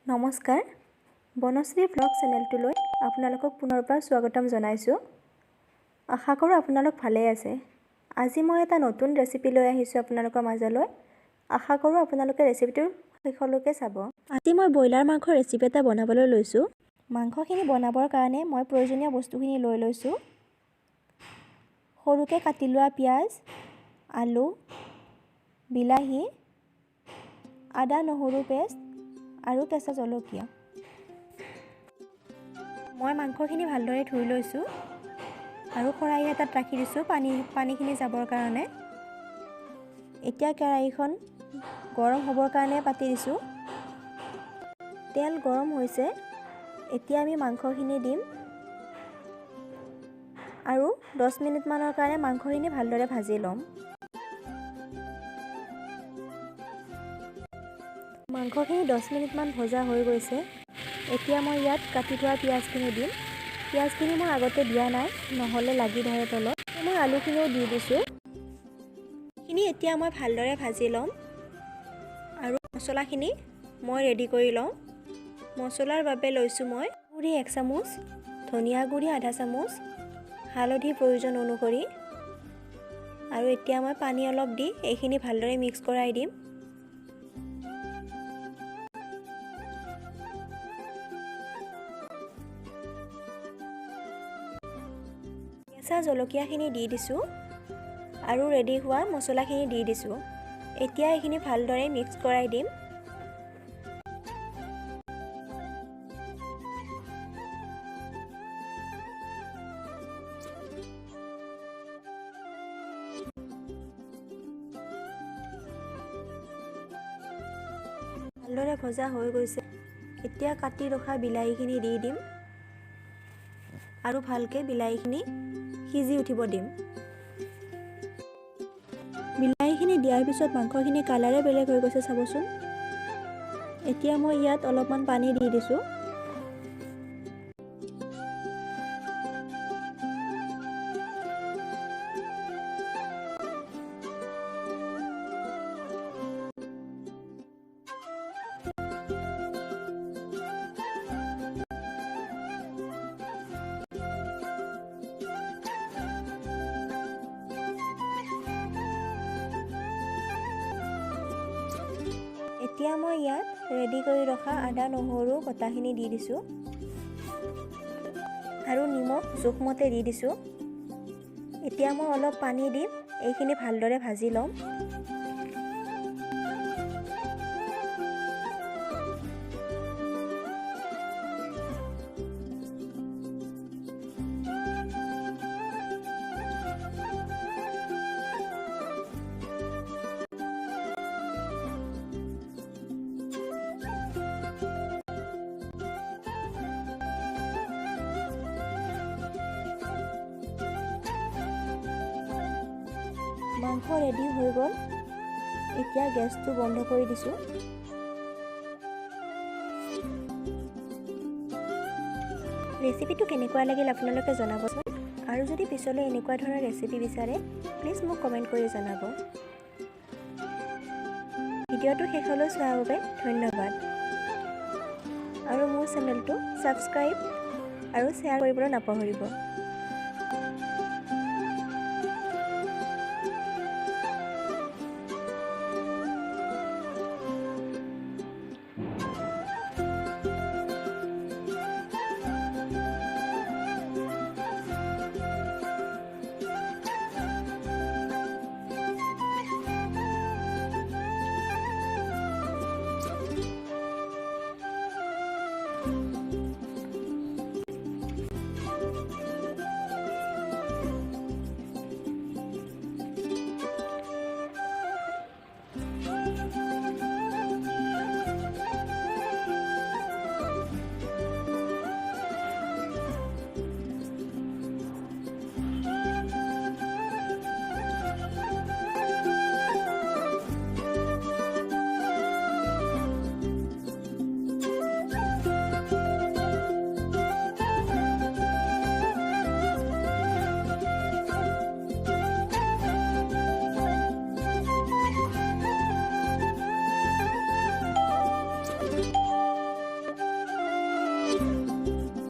নমস্কাৰ বনশ্ৰী ব্লগ চেনেলটোলৈ আপোনালোকক পুনৰবাৰ স্বাগতম জনাইছোঁ। আশা কৰোঁ আপোনালোক ভালে আছে। আজি মই এটা নতুন ৰেচিপি লৈ আহিছোঁ আপোনালোকৰ মাজলৈ। আশা কৰোঁ আপোনালোকে ৰেচিপিটো শেষলৈকে চাব। আজি মই ব্ৰইলাৰ মাংসৰ ৰেচিপি এটা বনাবলৈ লৈছোঁ। মাংসখিনি বনাবৰ কাৰণে মই প্ৰয়োজনীয় বস্তুখিনি লৈ লৈছোঁ। সৰুকৈ কাটি লোৱা পিঁয়াজ, আলু, বিলাহী, আদা নহৰু পেষ্ট আৰু কেঁচা জলকীয়া। মই মাংসখিনি ভালদৰে ধুই লৈছোঁ আৰু খৰাহি এটাত ৰাখি দিছোঁ পানীখিনি যাবৰ কাৰণে। এতিয়া কেৰাহীখন গৰম হ'বৰ কাৰণে পাতি দিছোঁ। তেল গৰম হৈছে। এতিয়া আমি মাংসখিনি দিম আৰু 10 মিনিটমানৰ কাৰণে মাংসখিনি ভালদৰে ভাজি ল'ম। মাংসখিনি 10 মিনিটমান ভজা হৈ গৈছে। এতিয়া মই ইয়াত কাটি থোৱা পিঁয়াজখিনি দিম। পিঁয়াজখিনি মই আগতে দিয়া নাই, নহ'লে লাগি ধৰে তলত। মই আলুখিনিও দি দিছোঁ। এইখিনি এতিয়া মই ভালদৰে ভাজি ল'ম আৰু মছলাখিনি মই ৰেডি কৰি লওঁ। মছলাৰ বাবে লৈছোঁ মই গুড়ি 1 চামুচ, ধনিয়া গুড়ি আধা চামুচ, হালধি প্ৰয়োজন অনুসৰি আৰু এতিয়া মই পানী অলপ দি এইখিনি ভালদৰে মিক্স কৰাই দিম। কেঁচা জলকীয়াখিনি দি দিছোঁ আৰু ৰেডি হোৱা মছলাখিনি দি দিছোঁ। এতিয়া এইখিনি ভালদৰে মিক্স কৰাই দিম। ভালদৰে ভজা হৈ গৈছে। এতিয়া কাটি ৰখা বিলাহীখিনি দি দিম আৰু ভালকৈ বিলাহীখিনি সিজি উঠিব দিম। বিলাহীখিনি দিয়াৰ পিছত মাংসখিনি কালাৰে বেলেগ হৈ গৈছে চাবচোন। এতিয়া মই ইয়াত অলপমান পানী দি দিছোঁ। এতিয়া মই ইয়াত ৰেডি কৰি ৰখা আদা নহৰু কটাখিনি দি দিছোঁ আৰু নিমখ জোখমতে দি দিছোঁ। এতিয়া মই অলপ পানী দিম, এইখিনি ভালদৰে ভাজি ল'ম। মাংস ৰেডি হৈ গ'ল। এতিয়া গেছটো বন্ধ কৰি দিছোঁ। ৰেচিপিটো কেনেকুৱা লাগিল আপোনালোকে জনাবচোন। আৰু যদি পিছলৈ এনেকুৱা ধৰণৰ ৰেচিপি বিচাৰে প্লিজ মোক কমেণ্ট কৰি জনাব। ভিডিঅ'টো শেষলৈ চোৱাৰ বাবে ধন্যবাদ আৰু মোৰ চেনেলটো ছাবস্ক্ৰাইব আৰু শ্বেয়াৰ কৰিবলৈ নাপাহৰিব।